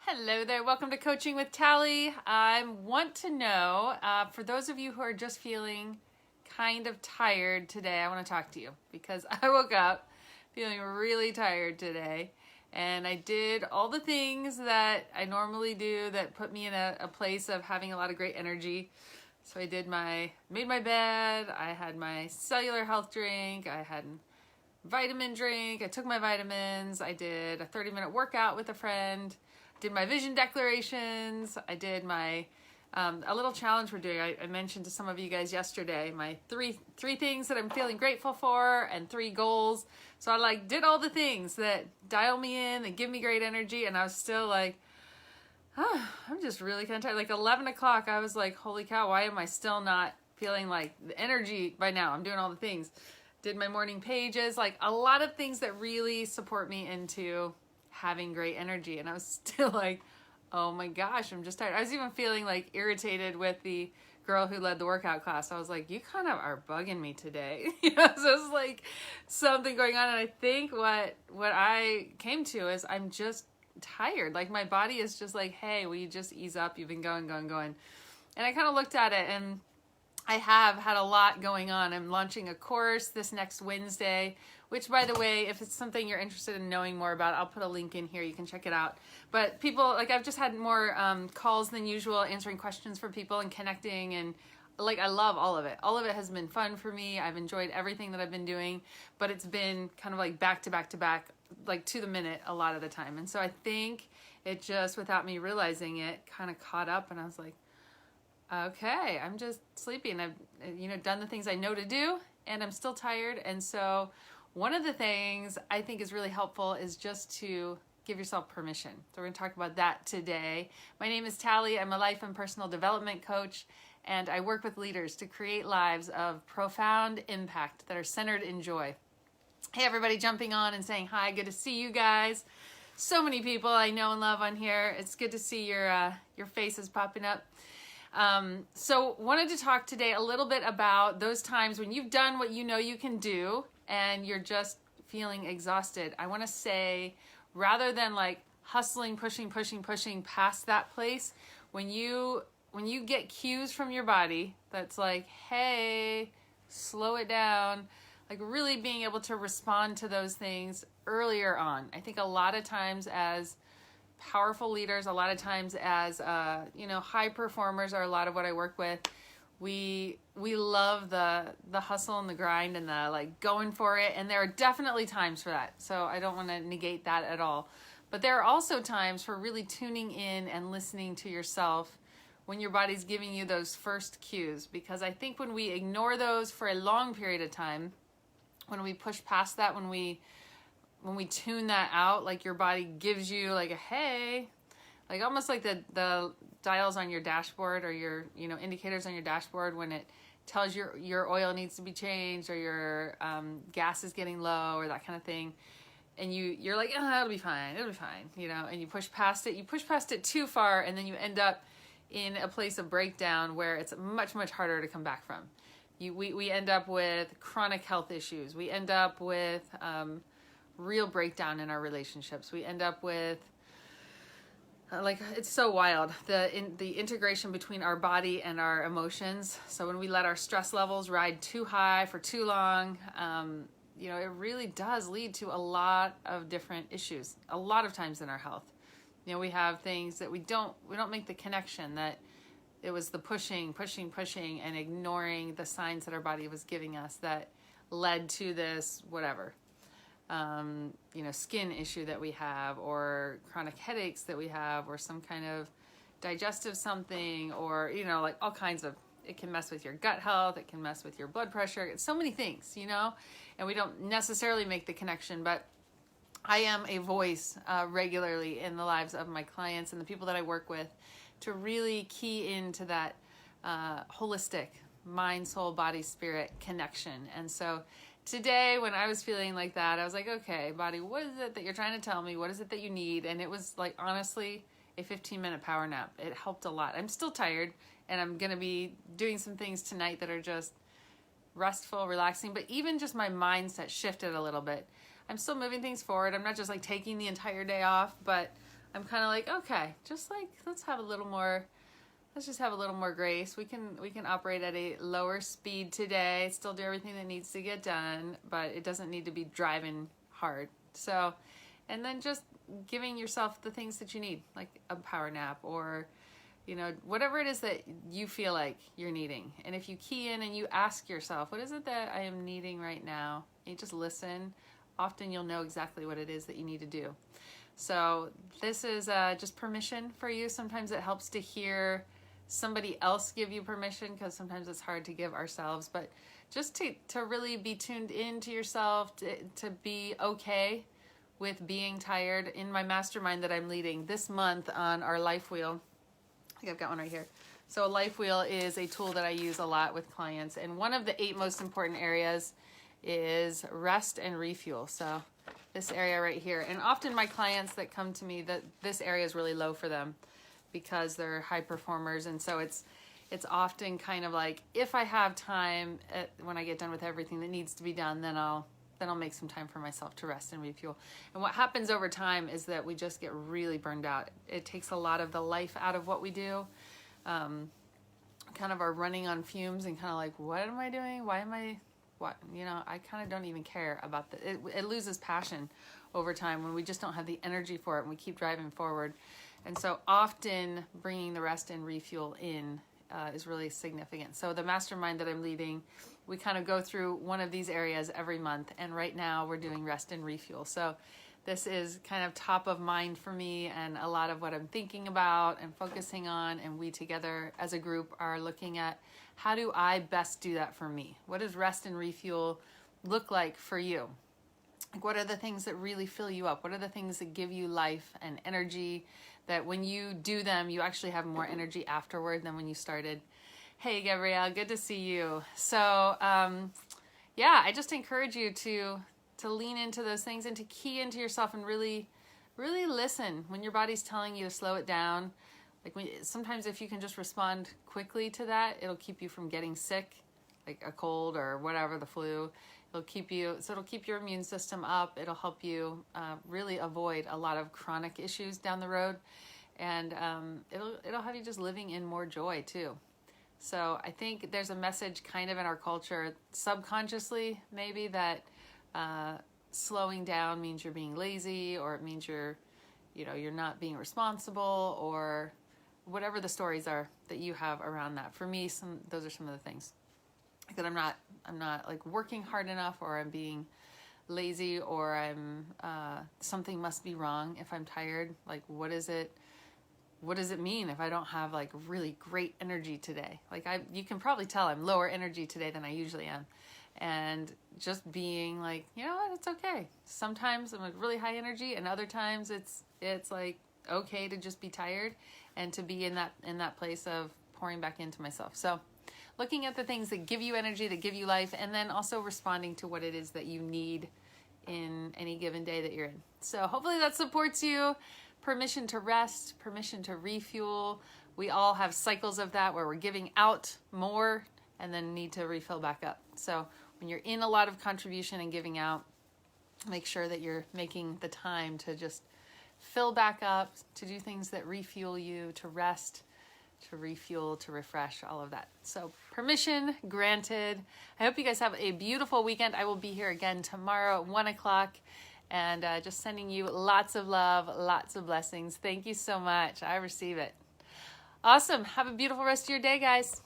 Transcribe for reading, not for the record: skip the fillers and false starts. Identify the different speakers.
Speaker 1: Hello there, welcome to Coaching with Tally. I want to know, for those of you who are just feeling kind of tired today, I want to talk to you because I woke up feeling really tired today and I did all the things that I normally do that put me in a place of having a lot of great energy. So I made my bed, I had my cellular health drink, I had vitamin drink, I took my vitamins, I did a 30-minute workout with a friend, did my vision declarations, I did my a little challenge we're doing. I mentioned to some of you guys yesterday my three things that I'm feeling grateful for and 3 goals. So I did all the things that dial me in and give me great energy, and I was still like, I'm just really kind of tired. Like 11 o'clock, I was like, holy cow, why am I still not feeling like the energy by now? I'm doing all the things. Did my morning pages, like a lot of things that really support me into having great energy. And I was still like, oh my gosh, I'm just tired. I was even feeling like irritated with the girl who led the workout class. I was like, you kind of are bugging me today. So it's like something going on. And I think what I came to is I'm just tired. Like my body is just like, hey, will you just ease up? You've been going. And I kind of looked at it, and I have had a lot going on. I'm launching a course this next Wednesday, which, by the way, if it's something you're interested in knowing more about, I'll put a link in here. You can check it out. But people, I've just had more calls than usual, answering questions from people and connecting, and I love all of it. All of it has been fun for me. I've enjoyed everything that I've been doing, but it's been kind of like back to back to back, like to the minute a lot of the time. And so I think it just, without me realizing it, kind of caught up, and I was like, okay, I'm just sleepy, and I've done the things I know to do, and I'm still tired. And so one of the things I think is really helpful is just to give yourself permission. So we're going to talk about that today. My name is Tally. I'm a life and personal development coach, and I work with leaders to create lives of profound impact that are centered in joy. Hey, everybody jumping on and saying hi. Good to see you guys. So many people I know and love on here. It's good to see your faces popping up. So wanted to talk today a little bit about those times when you've done what you know you can do and you're just feeling exhausted. I want to say, rather than like hustling, pushing past that place, when you get cues from your body that's like, hey, slow it down, like really being able to respond to those things earlier on. I think a lot of times as powerful leaders, a lot of times as high performers are a lot of what I work with. We love the hustle and the grind and the like going for it, and there are definitely times for that. So I don't want to negate that at all. But there are also times for really tuning in and listening to yourself when your body's giving you those first cues, because I think when we ignore those for a long period of time, when we push past that, when we tune that out, like your body gives you like a hey, like almost like the dials on your dashboard or your indicators on your dashboard when it tells your oil needs to be changed or your gas is getting low or that kind of thing, and you're like, it'll be fine, and you push past it too far, and then you end up in a place of breakdown where it's much harder to come back from. We end up with chronic health issues. We end up with real breakdown in our relationships. We end up with it's so wild, the integration between our body and our emotions. So when we let our stress levels ride too high for too long, it really does lead to a lot of different issues. A lot of times in our health, we have things that we don't make the connection that it was the pushing and ignoring the signs that our body was giving us that led to this whatever. Skin issue that we have, or chronic headaches that we have, or some kind of digestive something, or, all kinds of, it can mess with your gut health. It can mess with your blood pressure. It's so many things, and we don't necessarily make the connection, but I am a voice regularly in the lives of my clients and the people that I work with to really key into that holistic mind, soul, body, spirit connection. And so today, when I was feeling like that, I was like, okay, body, what is it that you're trying to tell me? What is it that you need? And it was like, honestly, a 15-minute power nap. It helped a lot. I'm still tired, and I'm going to be doing some things tonight that are just restful, relaxing, but even just my mindset shifted a little bit. I'm still moving things forward. I'm not just like taking the entire day off, but I'm kind of like, okay, just like, let's just have a little more grace. We can operate at a lower speed today, still do everything that needs to get done, but it doesn't need to be driving hard. So, and then just giving yourself the things that you need, like a power nap or, you know, whatever it is that you feel like you're needing. And if you key in and you ask yourself, what is it that I am needing right now? And you just listen. Often you'll know exactly what it is that you need to do. So this is just permission for you. Sometimes it helps to hear somebody else give you permission, because sometimes it's hard to give ourselves, but just to really be tuned into yourself, to be okay with being tired. In my mastermind that I'm leading this month on our life wheel, I think I've got one right here. So a life wheel is a tool that I use a lot with clients, and one of the 8 most important areas is rest and refuel. So this area right here, and often my clients that come to me, that this area is really low for them because they're high performers, and so it's often kind of like, if I have time when I get done with everything that needs to be done, then I'll make some time for myself to rest and refuel. And what happens over time is that we just get really burned out. It takes a lot of the life out of what we do. Kind of are running on fumes and kind of like, what am I doing? Why am I, what, you know, I kind of don't even care about it loses passion over time when we just don't have the energy for it and we keep driving forward. And so often bringing the rest and refuel in is really significant. So the mastermind that I'm leading, we kind of go through one of these areas every month, and right now we're doing rest and refuel. So this is kind of top of mind for me and a lot of what I'm thinking about and focusing on, and we together as a group are looking at, how do I best do that for me? What does rest and refuel look like for you? Like, what are the things that really fill you up? What are the things that give you life and energy, that when you do them, you actually have more energy afterward than when you started? Hey, Gabrielle, good to see you. So, yeah, I just encourage you to lean into those things and to key into yourself and really, really listen when your body's telling you to slow it down. Like, sometimes if you can just respond quickly to that, it'll keep you from getting sick, like a cold or whatever, the flu. It'll keep your immune system up. It'll help you really avoid a lot of chronic issues down the road, and it'll have you just living in more joy too. So I think there's a message kind of in our culture, subconsciously maybe, that slowing down means you're being lazy, or it means you're not being responsible, or whatever the stories are that you have around that. For me, those are some of the things. That I'm not like working hard enough, or I'm being lazy, or I'm something must be wrong if I'm tired. Like, what does it mean if I don't have like really great energy today? Like, you can probably tell I'm lower energy today than I usually am. And just being like, you know what, it's okay. Sometimes I'm like really high energy, and other times it's like okay to just be tired and to be in that place of pouring back into myself. So looking at the things that give you energy, that give you life, and then also responding to what it is that you need in any given day that you're in. So hopefully that supports you. Permission to rest, permission to refuel. We all have cycles of that where we're giving out more and then need to refill back up. So when you're in a lot of contribution and giving out, make sure that you're making the time to just fill back up, to do things that refuel you, to rest, to refuel, to refresh, all of that. So permission granted. I hope you guys have a beautiful weekend. I will be here again tomorrow at 1 o'clock, and just sending you lots of love, lots of blessings. Thank you so much. I receive it. Awesome. Have a beautiful rest of your day, guys.